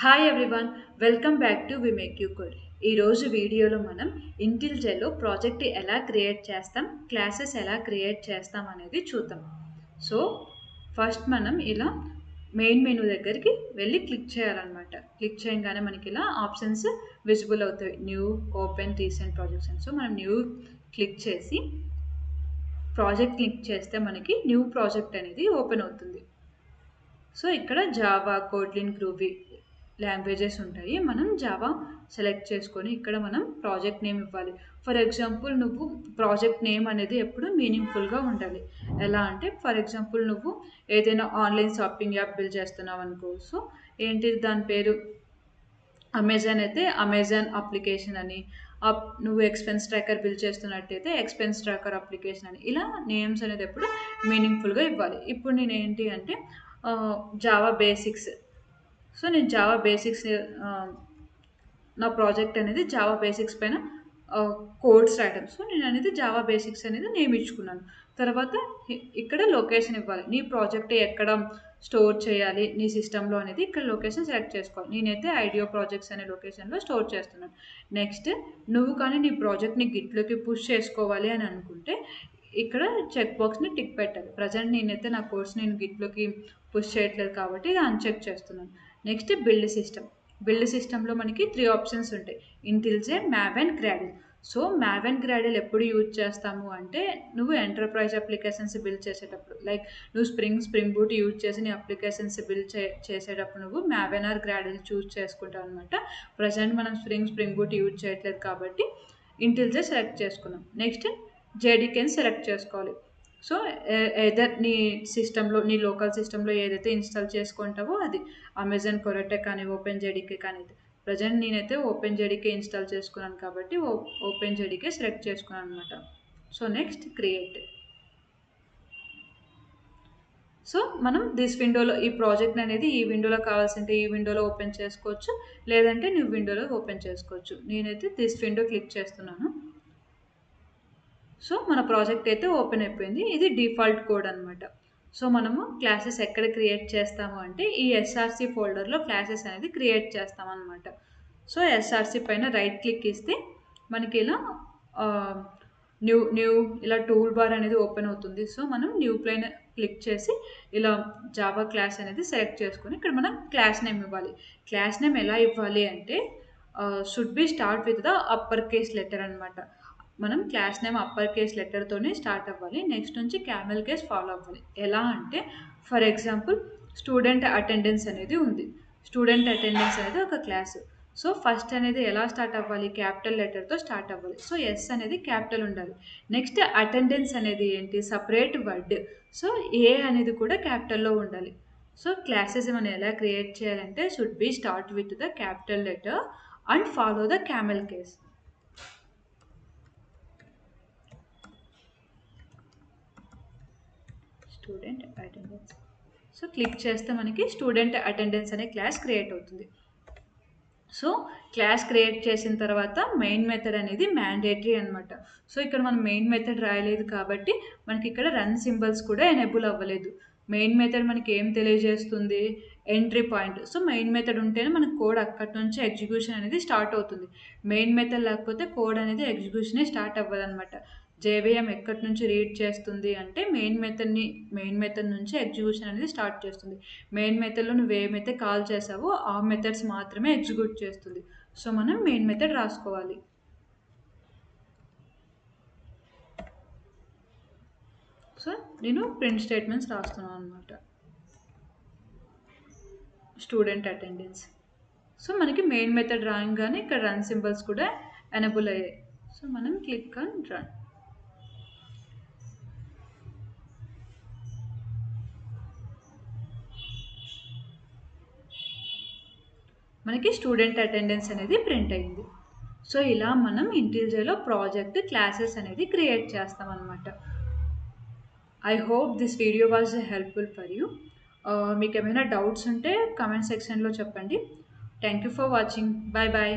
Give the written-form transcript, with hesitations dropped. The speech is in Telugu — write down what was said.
Hi everyone, welcome back to we make you code. ఈరోజు వీడియోలో మనం ఇంటిల్జెలో ప్రాజెక్ట్ ఎలా క్రియేట్ చేస్తాం, క్లాసెస్ ఎలా క్రియేట్ చేస్తాం అనేది చూద్దాం. సో ఫస్ట్ మనం ఇలా మెయిన్ మెనూ దగ్గరికి వెళ్ళి క్లిక్ చేయాలన్నమాట. క్లిక్ చేయగానే మనకి ఇలా ఆప్షన్స్ విజిబుల్ అవుతాయి, న్యూ, ఓపెన్, రీసెంట్ ప్రాజెక్ట్స్ అని. సో మనం న్యూ క్లిక్ చేసి ప్రాజెక్ట్ క్లిక్ చేస్తే మనకి న్యూ ప్రాజెక్ట్ అనేది ఓపెన్ అవుతుంది. సో ఇక్కడ జావా, కోట్లిన్, గ్రూబీ లాంగ్వేజెస్ ఉంటాయి. మనం జావా సెలెక్ట్ చేసుకొని ఇక్కడ మనం ప్రాజెక్ట్ నేమ్ ఇవ్వాలి. ఫర్ ఎగ్జాంపుల్ నువ్వు ప్రాజెక్ట్ నేమ్ అనేది ఎప్పుడు మీనింగ్ఫుల్గా ఉండాలి. ఎలా అంటే ఫర్ ఎగ్జాంపుల్ నువ్వు ఏదైనా ఆన్లైన్ షాపింగ్ యాప్ బిల్డ్ చేస్తున్నావు అనుకో. సో ఏంటి దాని పేరు అమెజాన్ అయితే అమెజాన్ అప్లికేషన్ అని, నువ్వు ఎక్స్పెన్స్ ట్రాకర్ బిల్డ్ చేస్తున్నట్టయితే ఎక్స్పెన్స్ ట్రాకర్ అప్లికేషన్ అని, ఇలా నేమ్స్ అనేది ఎప్పుడు మీనింగ్ఫుల్గా ఇవ్వాలి. ఇప్పుడు నేను ఏంటి అంటే జావా బేసిక్స్. సో నేను జావా బేసిక్స్, నా ప్రాజెక్ట్ అనేది జావా బేసిక్స్ పైన కోడ్స్ రాయడం. సో నేను అనేది జావా బేసిక్స్ అనేది నేమ్ ఇచ్చుకున్నాను. తర్వాత ఇక్కడ లొకేషన్ ఇవ్వాలి. నీ ప్రాజెక్ట్ ఎక్కడ స్టోర్ చేయాలి నీ సిస్టంలో అనేది ఇక్కడ లొకేషన్ సెలెక్ట్ చేసుకోవాలి. నేనైతే ఐడియో ప్రాజెక్ట్స్ అనే లొకేషన్లో స్టోర్ చేస్తున్నాను. నెక్స్ట్ నువ్వు కానీ నీ ప్రాజెక్ట్ని గిట్లోకి పుష్ చేసుకోవాలి అని అనుకుంటే ఇక్కడ చెక్ బాక్స్ని టిక్ పెట్టాలి. ప్రజెంట్ నేనైతే నా కోర్స్ నేను గిట్లోకి పుష్ చేయట్లేదు కాబట్టి ఇది అన్చెక్ చేస్తున్నాను. నెక్స్ట్ బిల్డ్ సిస్టంలో మనకి 3 ఆప్షన్స్ ఉంటాయి, IntelliJ, Maven and Gradle. So Maven and Gradle ఎప్పుడు యూజ్ చేస్తాము అంటే నువ్వు ఎంటర్ప్రైజ్ అప్లికేషన్స్ బిల్డ్ చేసేటప్పుడు, లైక్ నువ్వు స్ప్రింగ్ బూట్ యూజ్ చేసి నీ అప్లికేషన్స్ బిల్డ్ చేసేటప్పుడు నువ్వు మ్యావ్ ఆర్ గ్రాడిల్ చూస్ చేసుకుంటావు అనమాట. ప్రజెంట్ మనం స్ప్రింగ్ బూట్ యూజ్ చేయట్లేదు కాబట్టి ఇంటిల్జే సెలెక్ట్ చేసుకున్నాం. నెక్స్ట్ జేడీకేని సెలెక్ట్ చేసుకోవాలి. సో ఏదర్ నీ సిస్టంలో, నీ లోకల్ సిస్టంలో ఏదైతే ఇన్స్టాల్ చేసుకుంటావో అది అమెజాన్ కొరటెక్ కానీ ఓపెన్ జేడీకే కానీ. ప్రజెంట్ నేనైతే ఓపెన్ జేడీకే ఇన్స్టాల్ చేసుకున్నాను కాబట్టి ఓపెన్ జేడీకే సెలెక్ట్ చేసుకున్నాను అనమాట. So next create. సో మనం దిస్ విండోలో ఈ ప్రాజెక్ట్ అనేది ఈ విండోలో కావాల్సింటే ఈ విండోలో ఓపెన్ చేసుకోవచ్చు, లేదంటే న్యూ విండోలో ఓపెన్ చేసుకోవచ్చు. నేనైతే దిస్ విండో క్లిక్ చేస్తున్నాను. సో మన ప్రాజెక్ట్ అయితే ఓపెన్ అయిపోయింది. ఇది డిఫాల్ట్ కోడ్ అనమాట. సో మనము క్లాసెస్ ఎక్కడ క్రియేట్ చేస్తాము అంటే ఈ ఎస్ఆర్సి ఫోల్డర్లో క్లాసెస్ అనేది క్రియేట్ చేస్తామన్నమాట. సో ఎస్ఆర్సి పైన రైట్ క్లిక్ ఇస్తే మనకి ఇలా న్యూ ఇలా టూల్ బార్ అనేది ఓపెన్ అవుతుంది. సో మనం న్యూ పైన క్లిక్ చేసి ఇలా జావా క్లాస్ అనేది సెలెక్ట్ చేసుకొని ఇక్కడ మనం క్లాస్ నేమ్ ఇవ్వాలి. క్లాస్ నేమ్ ఎలా ఇవ్వాలి అంటే should be start with the upper case letter అనమాట. మనం క్లాస్ నేమ్ అప్పర్ కేస్ లెటర్తోనే స్టార్ట్ అవ్వాలి. నెక్స్ట్ నుంచి క్యామెల్ కేస్ ఫాలో అవ్వాలి. ఎలా అంటే ఫర్ ఎగ్జాంపుల్ స్టూడెంట్ అటెండెన్స్ అనేది ఉంది. స్టూడెంట్ అటెండెన్స్ అనేది ఒక క్లాస్. సో ఫస్ట్ అనేది ఎలా స్టార్ట్ అవ్వాలి, క్యాపిటల్ లెటర్తో స్టార్ట్ అవ్వాలి. సో ఎస్ అనేది క్యాపిటల్ ఉండాలి. నెక్స్ట్ అటెండెన్స్ అనేది ఏంటి, సపరేట్ వర్డ్. సో ఏ అనేది కూడా క్యాపిటల్లో ఉండాలి. సో క్లాసెస్ మనం ఎలా క్రియేట్ చేయాలంటే should be start with the capital letter and follow the camel case. Student attendance. So click చేస్తే మనకి స్టూడెంట్ అటెండెన్స్ అనే క్లాస్ క్రియేట్ అవుతుంది. సో క్లాస్ క్రియేట్ చేసిన తర్వాత మెయిన్ మెథడ్ అనేది మ్యాండేటరీ అనమాట. సో ఇక్కడ మనం మెయిన్ మెథడ్ రాయలేదు కాబట్టి మనకి ఇక్కడ రన్ సింబల్స్ కూడా ఎనేబుల్ అవ్వలేదు. మెయిన్ మెథడ్ మనకి ఏం తెలియజేస్తుంది, entry point. So main method ఉంటేనే మనకు కోడ్ అక్కడి నుంచి ఎగ్జిక్యూషన్ అనేది స్టార్ట్ అవుతుంది. మెయిన్ మెథడ్ లేకపోతే కోడ్ అనేది ఎగ్జిక్యూషనే స్టార్ట్ అవ్వదు అనమాట. జేవీఎం ఎక్కడి నుంచి రీడ్ చేస్తుంది అంటే మెయిన్ మెథడ్ నుంచి ఎగ్జిక్యూషన్ అనేది స్టార్ట్ చేస్తుంది. మెయిన్ మెథడ్లో నువ్వు ఏమైతే కాల్ చేసావో ఆ మెథడ్స్ మాత్రమే ఎగ్జిక్యూట్ చేస్తుంది. సో మనం మెయిన్ మెథడ్ రాసుకోవాలి. సో నేను ప్రింట్ స్టేట్మెంట్స్ రాస్తున్నాను అనమాట. Student attendance. సో మనకి మెయిన్ మెథడ్ రాగానే ఇక్కడ రన్ సింబల్స్ కూడా ఎనేబుల్ అయ్యాయి. సో మనం క్లిక్ ఆన్ రన్. మనకి స్టూడెంట్ అటెండెన్స్ అనేది ప్రింట్ అయింది. సో ఇలా మనం ఇంటిల్జేలో ప్రాజెక్ట్ క్లాసెస్ అనేది క్రియేట్ చేస్తాం అనమాట. I hope this video was helpful for you. మీకు ఏమైనా డౌట్స్ ఉంటే కామెంట్ సెక్షన్లో చెప్పండి. Thank you for watching. Bye bye.